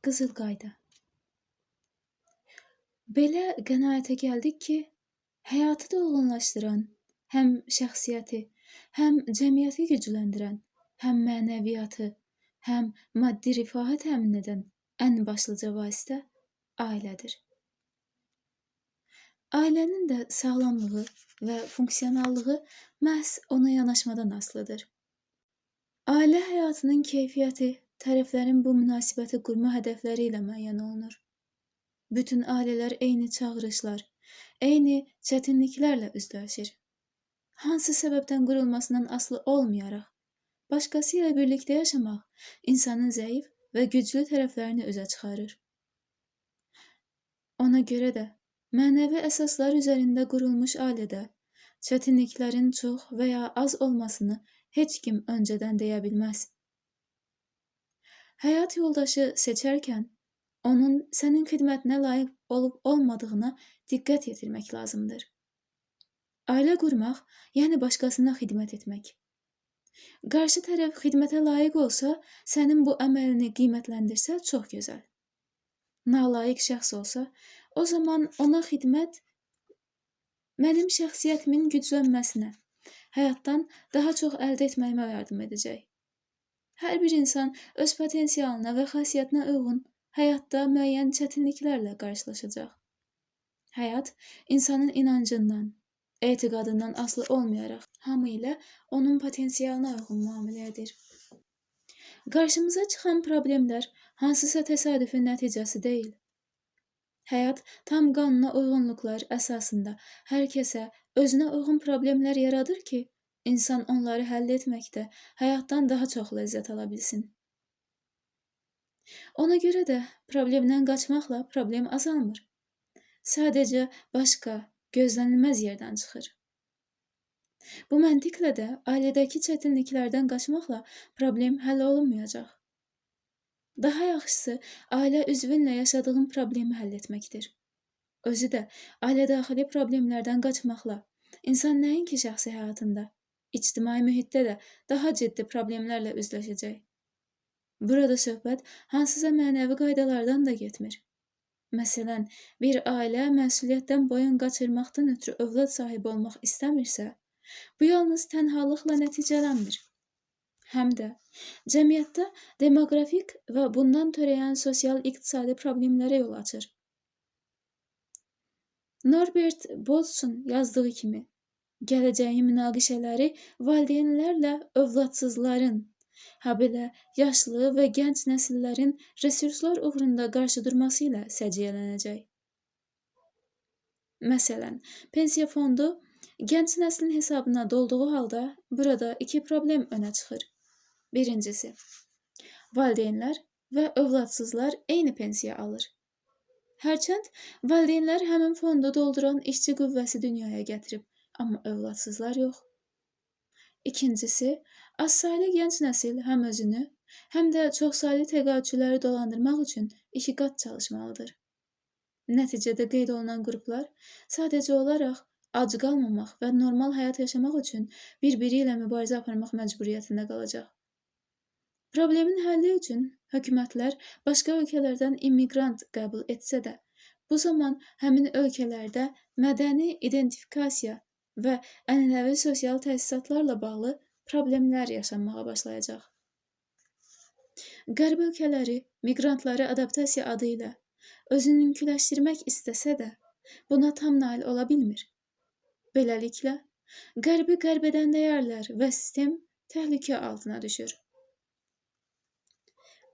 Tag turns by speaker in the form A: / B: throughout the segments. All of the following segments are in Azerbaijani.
A: Qızıl qayda. Belə qənaətə gəldik ki, həyatı dolğunlaşdıran, həm şəxsiyyəti, həm cəmiyyəti gücləndirən, həm mənəviyyatı, həm maddi rifahı təmin edən ən başlıca vasitə ailədir. Ailənin də sağlamlığı və funksionallığı məhz ona yanaşmadan asılıdır. Ailə həyatının keyfiyyəti tərəflərin bu münasibəti qurma hədəfləri ilə müəyyən olunur. Bütün ailələr eyni çağırışlar, eyni çətinliklərlə üzləşir. Hansı səbəbdən qurulmasından asılı olmayaraq, başqası ilə birlikdə yaşamaq insanın zəif və güclü tərəflərini üzə çıxarır. Ona görə də mənəvi əsaslar üzərində qurulmuş ailədə çətinliklərin çox və ya az olmasını heç kim öncədən deyə bilməz. Həyat yoldaşı seçərkən onun sənin xidmətinə layiq olub-olmadığına diqqət yetirmək lazımdır. Ailə qurmaq, yəni başqasına xidmət etmək. Qarşı tərəf xidmətə layiq olsa, sənin bu əməlini qiymətləndirsə çox gözəl. Nalayiq şəxs olsa, o zaman ona xidmət mənim şəxsiyyətimin güclənməsinə, həyatdan daha çox əldə etməyimə yardım edəcək. Hər bir insan öz potensialına və xasiyyətinə uyğun həyatda müəyyən çətinliklərlə qarşılaşacaq. Həyat insanın inancından, etiqadından asılı olmayaraq hamı ilə onun potensialına uyğun müamilə edir. Qarşımıza çıxan problemlər hansısa təsadüfün nəticəsi deyil. Həyat tam qanuna uyğunluqlar əsasında hər kəsə özünə uyğun problemlər yaradır ki, insan onları həll etməkdə həyatdan daha çox ləzzət ala bilsin. Ona görə də problemdən qaçmaqla problem azalmır. Sadəcə başqa, gözlənilməz yerdən çıxır. Bu məntiqlə də ailədəki çətinliklərdən qaçmaqla problem həll olunmayacaq. Daha yaxşısı, ailə üzvünlə yaşadığın problemi həll etməkdir. Özü də ailədaxili problemlərdən qaçmaqla insan nəinki şəxsi həyatında, ictimai mühitdə də daha ciddi problemlərlə üzləşəcək. Burada söhbət hansısa mənəvi qaydalardan da getmir. Məsələn, bir ailə məsuliyyətdən boyun qaçırmaqdan ötürü övlad sahibi olmaq istəmirsə, bu yalnız tənhalıqla nəticələnmir. Həm də cəmiyyətdə demoqrafik və bundan törəyən sosial-iqtisadi problemlərə yol açır. Norbert Bolz'un yazdığı kimi, gələcəyin münaqişələri valideynlərlə övladsızların, habelə yaşlı və gənc nəsillərin resurslar uğrunda qarşı durması ilə səciyyələnəcək. Məsələn, pensiya fondu gənc nəslin hesabına dolduğu halda burada iki problem önə çıxır. Birincisi, valideynlər və övladsızlar eyni pensiya alır. Hərçənd valideynlər həmin fondu dolduran işçi qüvvəsi dünyaya gətirib, amma övladsızlar yox. İkincisi, azsaylı gənc nəsil həm özünü, həm də çoxsaylı təqaüdçüləri dolandırmaq üçün iki qat çalışmalıdır. Nəticədə qeyd olunan qruplar sadəcə olaraq ac qalmamaq və normal həyat yaşamaq üçün bir-biri ilə mübarizə aparmaq məcburiyyətində qalacaq. Problemin həlli üçün hökumətlər başqa ölkələrdən immiqrant qəbul etsə də, bu zaman həmin ölkələrdə mədəni identifikasiya və ənənəvi sosial təsisatlarla bağlı problemlər yaşanmağa başlayacaq. Qərb ölkələri miqrantları adaptasiya adı ilə özününküləşdirmək istəsə də, buna tam nail ola bilmir. Beləliklə, Qərbi qərb edən dəyərlər və sistem təhlükə altına düşür.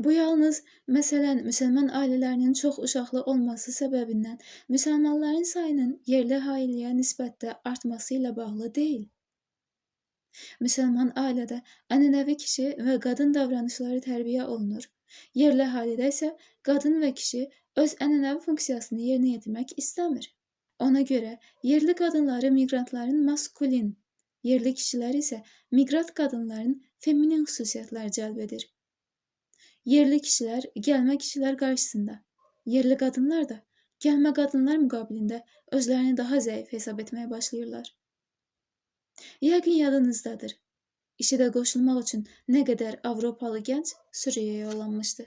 A: Bu yalnız, məsələn, müsəlman ailələrinin çox uşaqlı olması səbəbindən müsəlmanların sayının yerli ailəyə nisbətdə artması ilə bağlı deyil. Müsəlman ailədə ənənəvi kişi və qadın davranışları tərbiyə olunur. Yerli ailədə isə qadın və kişi öz ənənəvi funksiyasını yerinə yetirmək istəmir. Ona görə yerli qadınları miqrantların maskulin, yerli kişilər isə miqrant qadınların feminin xüsusiyyətləri cəlb edir. Yerli kişilər gəlmə kişilər qarşısında, yerli qadınlar da gəlmə qadınlar müqabilində özlərini daha zəif hesab etməyə başlayırlar. Yəqin yadınızdadır, işə də qoşulmaq üçün nə qədər Avropalı gənc Suriyaya yollanmışdı.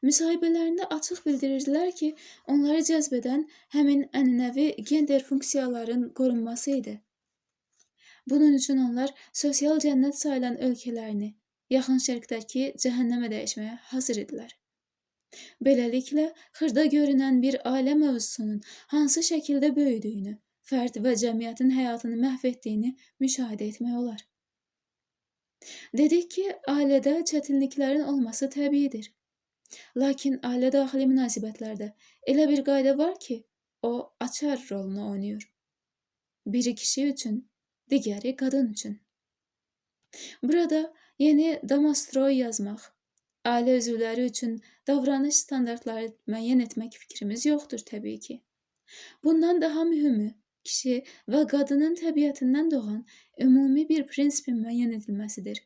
A: Müsahibələrində açıq bildirirdilər ki, onları cəzb edən həmin ənənəvi gender funksiyaların qorunması idi. Bunun üçün onlar sosial cənnət sayılan ölkələrini Yaxın Şərqdəki cəhənnəmə dəyişməyə hazır idilər. Beləliklə, xırda görünən bir ailə mövzusunun hansı şəkildə böyüdüyünü, fərd və cəmiyyətin həyatını məhv etdiyini müşahidə etmək olar. Dedik ki, ailədə çətinliklərin olması təbiidir. Lakin ailə daxili münasibətlərdə elə bir qayda var ki, o açar rolunu oynayır. Biri kişi üçün, digəri qadın üçün. Burada yeni Damastroy yazmaq, ailə üzvləri üçün davranış standartları müəyyən etmək fikrimiz yoxdur təbii ki. Bundan daha mühümü, kişi və qadının təbiətindən doğan ümumi bir prinsipin müəyyən edilməsidir.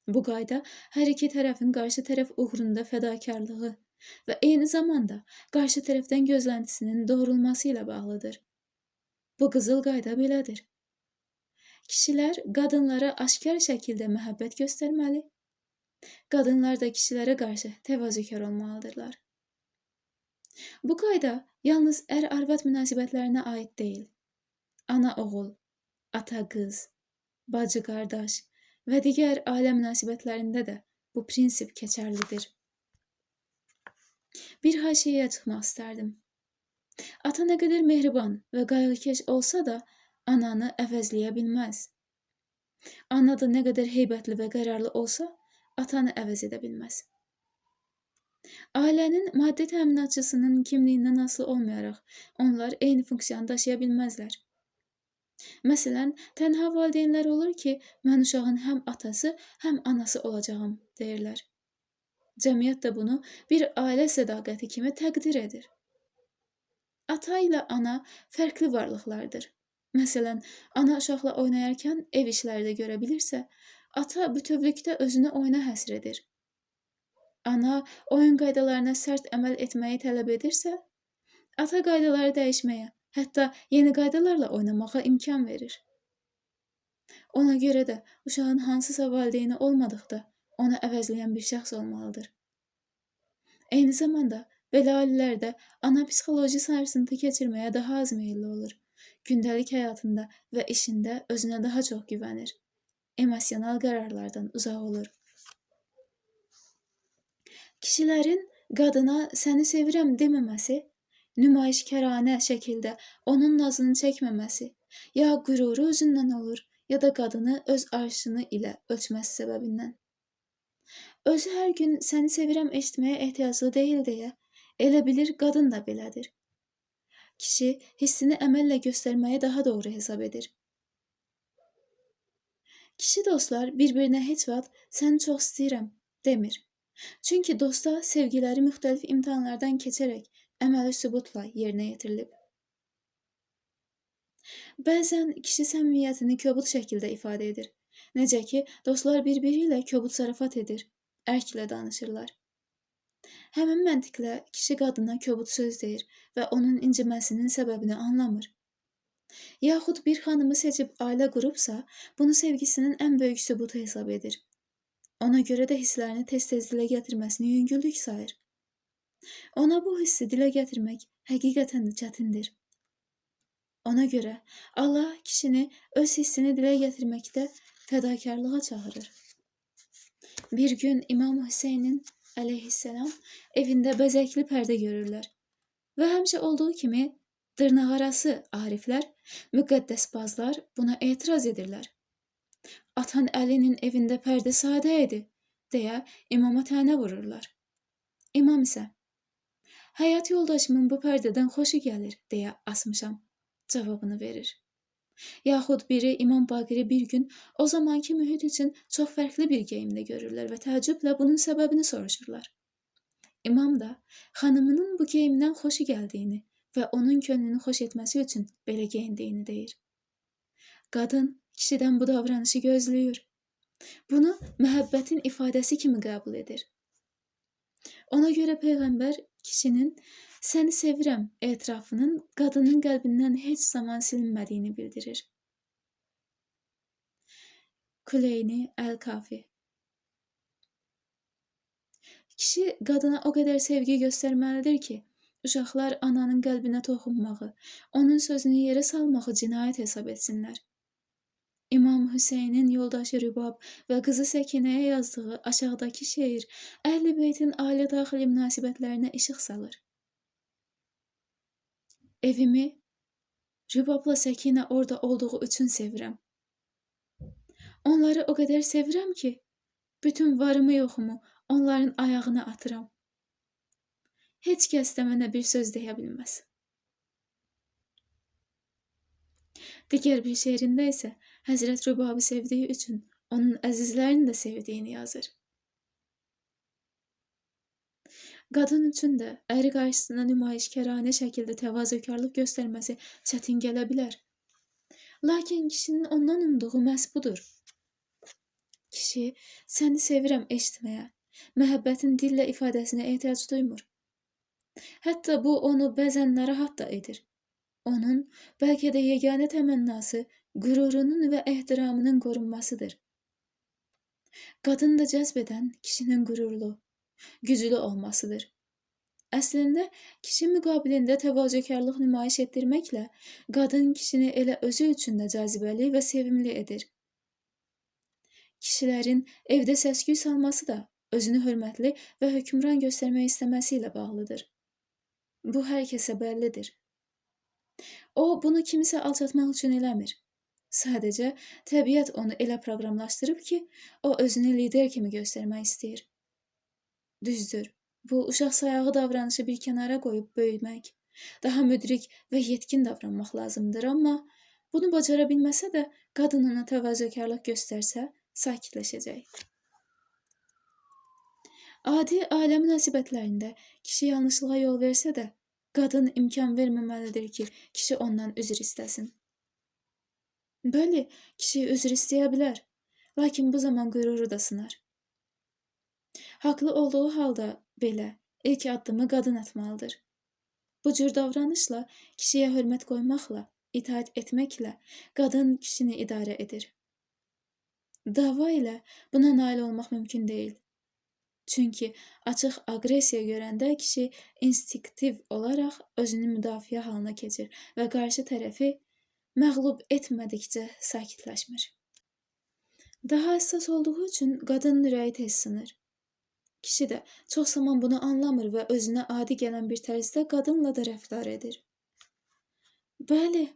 A: Bu qayda hər iki tərəfin qarşı tərəf uğrunda fədakarlığı və eyni zamanda qarşı tərəfdən gözləntisinin doğrulması ilə bağlıdır. Bu qızıl qayda belədir. Kişilər qadınlara aşkar şəkildə məhəbbət göstərməli, qadınlar da kişilərə qarşı təvazökar olmalıdırlar. Bu qayda yalnız ər-arvad münasibətlərinə aid deyil. Ana-oğul, ata-qız, bacı-qardaş və digər ailə münasibətlərində də bu prinsip keçərlidir. Bir haşiyəyə çıxmaq istərdim. Ata nə qədər mehriban və qayğıkeş olsa da, ananı əvəzləyə bilməz. Ana da nə qədər heybətli və qərarlı olsa, atanı əvəz edə bilməz. Ailənin maddi təminatçısının kimliyindən asılı olmayaraq, onlar eyni funksiyanı daşıya bilməzlər. Məsələn, tənha valideynlər olur ki, mən uşağın həm atası, həm anası olacağım, deyirlər. Cəmiyyət də bunu bir ailə sədaqəti kimi təqdir edir. Ata ilə ana fərqli varlıqlardır. Məsələn, ana uşaqla oynayarkən ev işləri də görə bilirsə, ata bütövlükdə özünü oyuna həsr edir. Ana oyun qaydalarına sərt əməl etməyi tələb edirsə, ata qaydaları dəyişməyə, hətta yeni qaydalarla oynamağa imkan verir. Ona görə də uşağın hansısa valideyni olmadıqda onu əvəzləyən bir şəxs olmalıdır. Eyni zamanda belə ailələrdə ana psixoloji sarsıntı keçirməyə daha az meyilli olur. Gündəlik həyatında və işində özünə daha çox güvənir. Emosional qərarlardan uzaq olur. Kişilərin qadına səni sevirəm deməməsi, nümayişkəranə şəkildə onun nazını çəkməməsi ya qüruru özündən olur, ya da qadını öz arşını ilə ölçməsi səbəbindən. Özü hər gün səni sevirəm eşitməyə ehtiyaclı deyil deyə, elə bilir qadın da belədir. Kişi hissini əməllə göstərməyi daha doğru hesab edir. Kişi dostlar bir-birinə heç vaxt səni çox istəyirəm demir. Çünki dosta sevgiləri müxtəlif imtahanlardan keçərək əməli sübutla yerinə yetirilib. Bəzən kişi səmimiyyətini kobud şəkildə ifadə edir. Necə ki, dostlar bir-biri ilə kobud zarafat edir, ərklə danışırlar. Həmin məntiqlə kişi qadına kobud söz deyir və onun inciməsinin səbəbini anlamır. Yaxud bir xanımı seçib ailə qurubsa, bunu sevgisinin ən böyük sübutu hesab edir. Ona görə də hisslərini tez-tez dilə gətirməsini yüngüllük sayır. Ona bu hissi dilə gətirmək həqiqətən də çətindir. Ona görə Allah kişini öz hissini dilə gətirməkdə fədakarlığa çağırır. Bir gün İmam Hüseynin əleyhisselam evində bəzəkli pərdə görürlər və həmişə olduğu kimi dırnaqarası ariflər, müqəddəsbazlar buna etiraz edirlər. Atan Əlinin evində pərdə sadə idi, deyə imama tənə vururlar. İmam isə, həyat yoldaşımın bu pərdədən xoşu gəlir, deyə asmışam, cavabını verir. Yaxud biri İmam Baqiri bir gün o zamanki mühit üçün çox fərqli bir geyimdə görürlər və təəccüblə bunun səbəbini soruşurlar. İmam da xanımının bu geyimdən xoşu gəldiyini və onun könlünü xoş etməsi üçün belə geyindiyini deyir. Qadın kişidən bu davranışı gözləyir. Bunu məhəbbətin ifadəsi kimi qəbul edir. Ona görə Peyğəmbər kişinin səni sevirəm etirafının qadının qəlbindən heç zaman silinmədiyini bildirir. Kuleyni Əl-Kafi. Kişi qadına o qədər sevgi göstərməlidir ki, uşaqlar ananın qəlbinə toxunmağı, onun sözünü yerə salmağı cinayət hesab etsinlər. İmam Hüseynin yoldaşı Rübab və qızı Səkinəyə yazdığı aşağıdakı şeir Əhl-i Beytin ailə-daxili münasibətlərinə işıq salır. Evimi Rübabla Səkinə orada olduğu üçün sevirəm. Onları o qədər sevirəm ki, bütün varımı yoxumu onların ayağına atıram. Heç kəs də mənə bir söz deyə bilməz. Digər bir şeirində isə Həzrət Rübabı sevdiyi üçün onun əzizlərini də sevdiyini yazır. Qadın üçün də əri qarşısında nümayişkaranə şəkildə təvazökarlıq göstərməsi çətin gələ bilər. Lakin kişinin ondan umduğu məhz budur. Kişi səni sevirəm eşitməyə, məhəbbətin dillə ifadəsinə ehtiyac duymur. Hətta bu onu bəzən narahat da edir. Onun bəlkə də yeganə təmənnası qürurunun və ehtiramının qorunmasıdır. Qadını da cəzb edən kişinin qürurlu, güclü olmasıdır. Əslində, kişi müqabilində təvazökarlıq nümayiş etdirməklə qadın kişini elə özü üçün də cazibəli və sevimli edir. Kişilərin evdə səs-küy salması da özünü hörmətli və hökmran göstərmək istəməsi ilə bağlıdır. Bu hər kəsə bəllidir. O, bunu kimisə alçatmaq üçün eləmir. Sadəcə, təbiət onu elə proqramlaşdırıb ki, o özünü lider kimi göstərmək istəyir. Düzdür, bu uşaq sayağı davranışı bir kənara qoyub böyümək, daha müdrik və yetkin davranmaq lazımdır, amma bunu bacara bilməsə də qadın ona təvazökarlıq göstərsə, sakitləşəcək. Adi ailə münasibətlərində kişi yanlışlığa yol versə də, qadın imkan verməməlidir ki, kişi ondan üzr istəsin. Bəli, kişi üzr istəyə bilər, lakin bu zaman qüruru da sınar. Haqlı olduğu halda belə ilk addımı qadın atmalıdır. Bu cür davranışla, kişiyə hörmət qoymaqla, itaat etməklə qadın kişini idarə edir. Dava ilə buna nail olmaq mümkün deyil. Çünki açıq aqressiya görəndə kişi instinktiv olaraq özünü müdafiə halına keçir və qarşı tərəfi məğlub etmədikcə sakitləşmir. Daha həssas olduğu üçün qadının ürəyi tez sınır. Kişi də çox zaman bunu anlamır və özünə adi gələn bir tərzdə qadınla da rəftar edir. Bəli,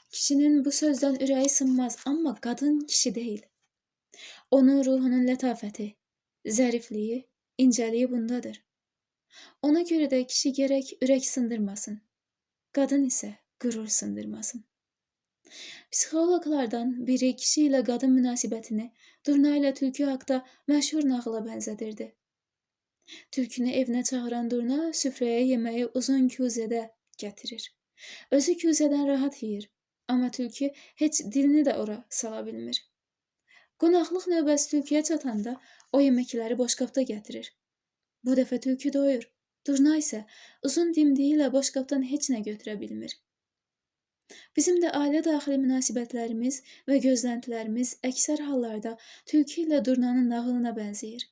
A: kişinin bu sözdən ürəyi sınmaz, amma qadın kişi deyil. Onun ruhunun lətafəti, zərifliyi, incəliyi bundadır. Ona görə də kişi gərək ürək sındırmasın, qadın isə qürur sındırmasın. Psixoloqlardan biri kişi ilə qadın münasibətini Durna ilə tülkü haqda məşhur nağıla bənzədirdi. Tülkünü evinə çağıran Durna süfrəyə yeməyi uzun küzədə gətirir. Özü küzədən rahat yeyir, amma tülkü heç dilini də ora sala bilmir. Qonaqlıq növbəsi tülküyə çatanda o yeməkləri boşqabda gətirir. Bu dəfə tülkü doyur. Durna isə uzun dimdiyi ilə boşqabdan heç nə götürə bilmir. Bizim də ailə daxili münasibətlərimiz və gözləntilərimiz əksər hallarda tülkü ilə Durnanın nağılına bənzəyir.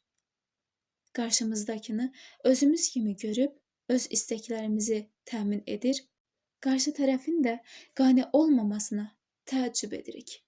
A: Qarşımızdakını özümüz kimi görüb, öz istəklərimizi təmin edir, qarşı tərəfin də qane olmamasına təəccüb edirik.